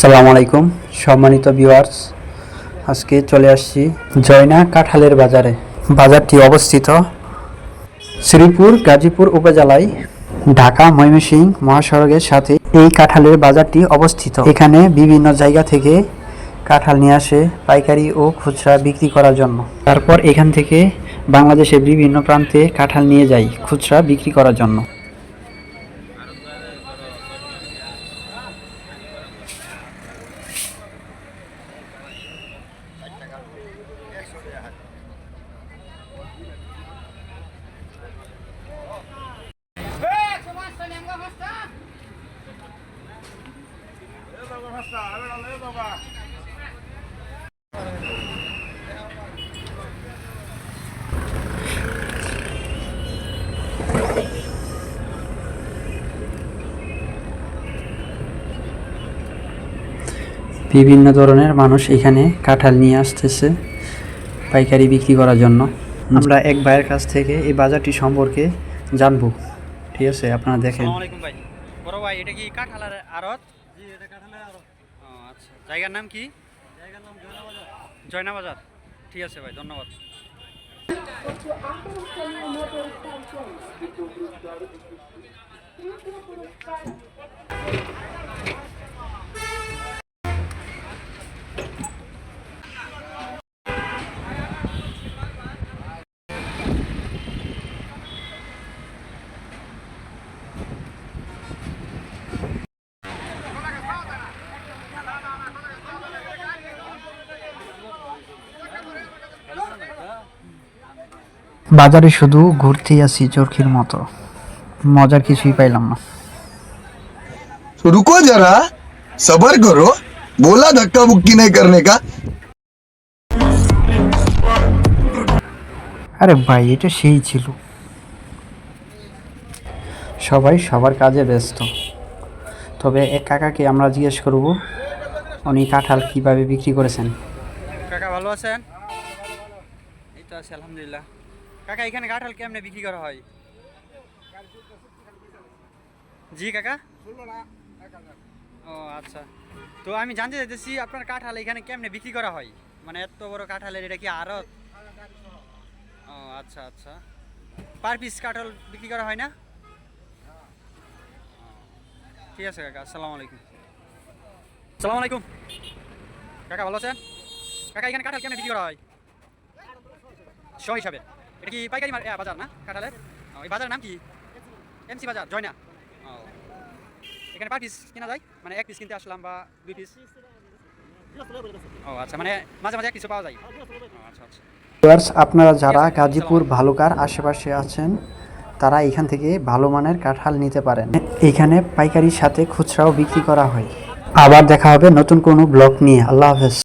আসসালামু আলাইকুম সম্মানিত ভিউয়ার্স, আজকে চলে আসছি জয়না কাঁঠালের বাজারে। বাজারটি অবস্থিত শ্রীপুর গাজীপুর উপজেলায়, ঢাকা ময়মনসিংহ মহাসড়কের সাথে এই কাঁঠালের বাজারটি অবস্থিত। এখানে বিভিন্ন জায়গা থেকে কাঁঠাল নিয়ে আসে পাইকারি ও খুচরা বিক্রি করার জন্য। তারপর এখান থেকে বাংলাদেশের বিভিন্ন প্রান্তে কাঁঠাল নিয়ে যায় খুচরা বিক্রি করার জন্য। বিভিন্ন ধরনের মানুষ এখানে কাঁঠাল নিয়ে আসতেছে পাইকারি বিক্রি করার জন্য। আমরা এক ভাইয়ের কাছ থেকে এই বাজারটি সম্পর্কে জানবো। ঠিক আছে, আপনারা দেখেন। আসসালামু আলাইকুম ভাই। বড় ভাই, এটা কি কাঁঠালের আড়ত? জি, এটা কাঁঠালের আড়ত। ও আচ্ছা, জায়গার নাম কি? জায়গার নাম জয়না বাজার। জয়না বাজার। ঠিক আছে ভাই, ধন্যবাদ। বাজারে শুধু ঘুরতেই আসি চরখির মতো, মজার কিছুই পাইলাম না। रुको जरा सबर करो बोला धक्का मुक्की नहीं करने का। আরে ভাই, এটা সেই ছিল। সবাই সবার কাজে ব্যস্ত, তবে এক কাকাকে আমরা জিজ্ঞেস করব উনি কাঁঠাল কিভাবে বিক্রি করেছেন। কাকা ভালো আছেন? এই তো আছি আলহামদুলিল্লাহ। কাকা, এখানে কাঁঠাল কেমনে বিক্রি করা হয়? জি কাকা। ও আচ্ছা, তো আমি জানতে চাইতেছি আপনার কাঁঠাল এখানে কেমনে বিক্রি করা হয়? মানে এত বড় কাঁঠালের এটা কি আড়ত? ও আচ্ছা আচ্ছা, পার পিস কাঁঠাল বিক্রি করা হয় না? ঠিক আছে কাকা, আসসালামু আলাইকুম। আসসালামু আলাইকুম কাকা, ভালো আছেন? কাকা, এখানে কাঁঠাল কেমনে বিক্রি করা হয়? শ হিসাবে? এটা কি পাইকারি বাজার না কাঁঠালের? এই বাজারের নাম কি? এমসি বাজার, জয়না। ও, এখানে পার পিস কেনা যায়? মানে এক পিস কিনতে আসলাম বা দুই পিস? ও আচ্ছা, মানে মাঝে মাঝে এক কিছু পাওয়া যায়। ও আচ্ছা আচ্ছা। ভিউয়ার্স, আপনারা যারা গাজীপুর ভালুকার আশেপাশে আছেন তারা এখান থেকে ভালো মানের কাঁঠাল নিতে পারেন। এখানে পাইকারির সাথে খুচরাও বিক্রি করা হয়। আবার দেখা হবে নতুন কোনো ব্লগ নিয়ে। আল্লাহ হাফেজ।